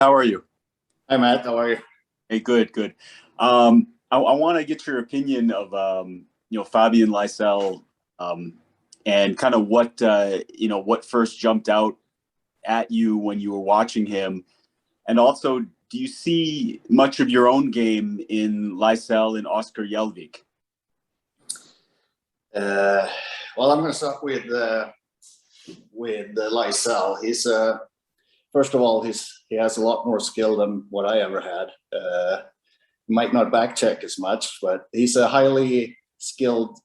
How are you? Hi, Matt. How are you? Hey, good, good. I want to get your opinion of Fabian Lysell, um, and kind of what first jumped out at you when you were watching him, and also, do you see much of your own game in Lysell and Oscar Jelvik? Uh, well, I'm going to start with Lysell. He's first of all, he has a lot more skill than what I ever had. Might not back check as much, but he's a highly skilled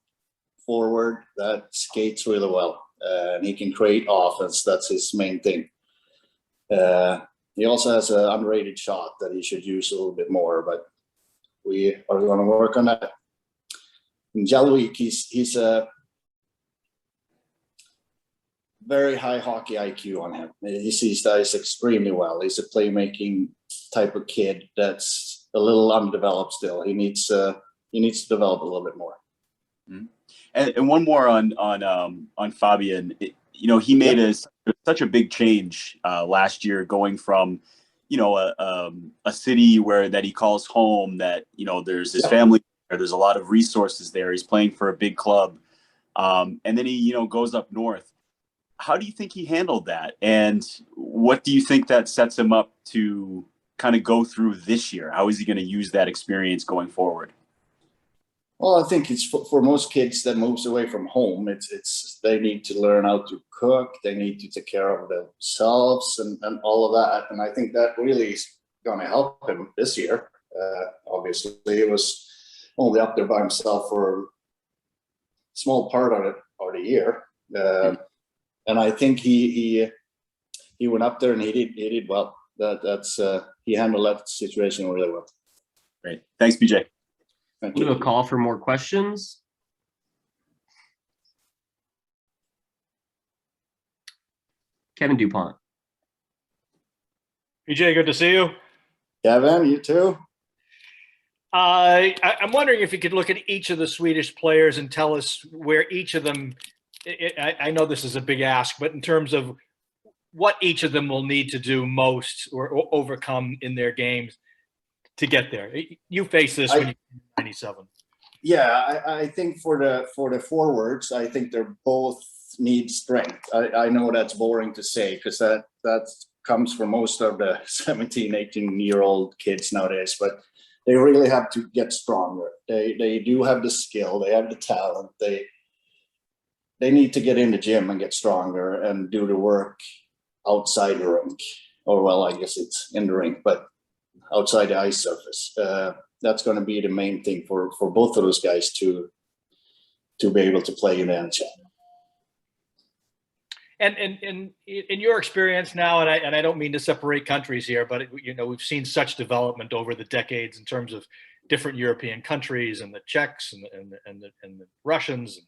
forward that skates really well, and he can create offense. That's his main thing. He also has an underrated shot that he should use a little bit more, but we are going to work on that. In Jelvik, he's a very high hockey IQ on him. He sees that extremely well. He's a playmaking type of kid that's a little undeveloped still. He needs to develop a little bit more. Mm-hmm. And one more on Fabian. He made such a big change last year, going from a city that he calls home, that there's his family there, there's a lot of resources there. He's playing for a big club, and then he goes up north. How do you think he handled that? And what do you think that sets him up to kind of go through this year? How is he going to use that experience going forward? Well, I think it's for most kids that moves away from home, it's they need to learn how to cook. They need to take care of themselves and all of that. And I think that really is going to help him this year. Obviously, he was only up there by himself for a small part of the year. And I think he went up there and he did well. He handled that situation really well. Great, thanks, BJ. Thank you. We'll call for more questions. Kevin DuPont. BJ, good to see you. Kevin, you too. I'm wondering if you could look at each of the Swedish players and tell us where each of them. I know this is a big ask, but in terms of what each of them will need to do most or overcome in their games to get there. You face this when you 97. Yeah, I think for the forwards, I think they're both need strength. I know that's boring to say because that comes from most of the 17, 18-year-old kids nowadays, but they really have to get stronger. They do have the skill, they have the talent, they need to get in the gym and get stronger and do the work outside the rink. Or, well, I guess it's in the rink, but outside the ice surface. That's going to be the main thing for both of those guys to be able to play in the NHL. And in your experience now, and I don't mean to separate countries here, but we've seen such development over the decades in terms of different European countries and the Czechs and the Russians and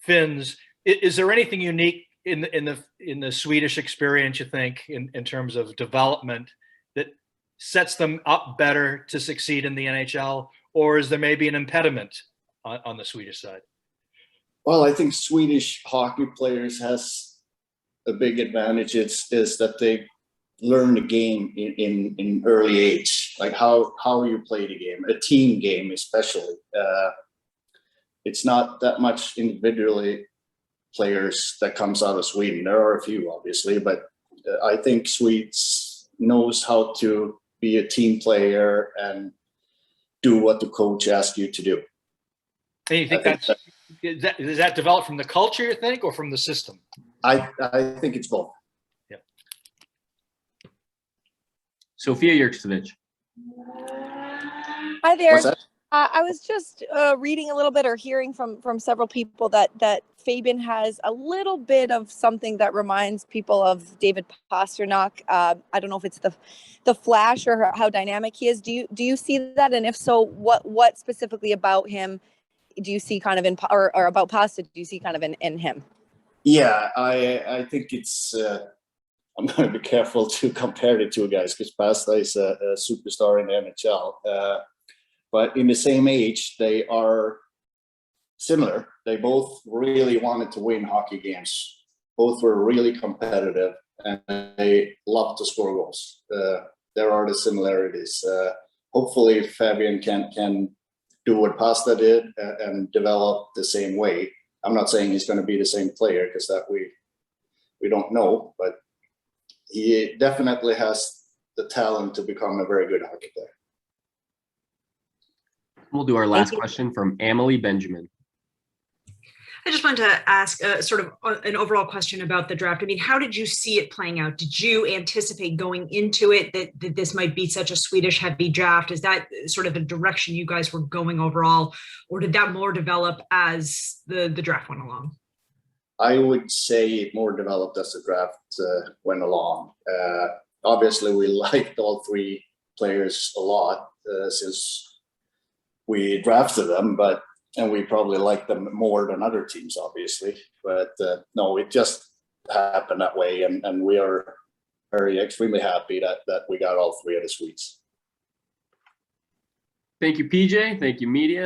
Finns. Is there anything unique in the Swedish experience, you think, in terms of development that sets them up better to succeed in the NHL, or is there maybe an impediment on the Swedish side? Well, I think Swedish hockey players has a big advantage. Is that they learn the game in early age, like how you play the game, a team game especially. It's not that much individually players that comes out of Sweden. There are a few, obviously, but I think Swedes knows how to be a team player and do what the coach asks you to do. And you think is that developed from the culture, you think, or from the system? I think it's both. Yeah. Sophia Yurksevich. Hi there. What's that? I was just reading a little bit or hearing from several people that Fabian has a little bit of something that reminds people of David Pastrnak. I don't know if it's the flash or how dynamic he is. Do you see that? And if so, what specifically about him do you see kind of or about Pasta do you see kind of in him? Yeah, I think it's. I'm going to be careful to compare the two guys because Pasta is a superstar in the NHL. But in the same age, they are similar. They both really wanted to win hockey games. Both were really competitive, and they love to score goals. there are the similarities. Hopefully Fabian can do what Pasta did and develop the same way. I'm not saying he's going to be the same player, because that we don't know, but he definitely has the talent to become a very good hockey player. We'll do our last question from Emily Benjamin. I just wanted to ask sort of an overall question about the draft. I mean, how did you see it playing out? Did you anticipate going into it that this might be such a Swedish heavy draft? Is that sort of the direction you guys were going overall, or did that more develop as the draft went along? I would say it more developed as the draft went along. Obviously, we liked all three players a lot since we drafted them, and we probably like them more than other teams, obviously. But no, it just happened that way, and we are extremely happy that we got all three of the Swedes. Thank you, PJ. Thank you, media.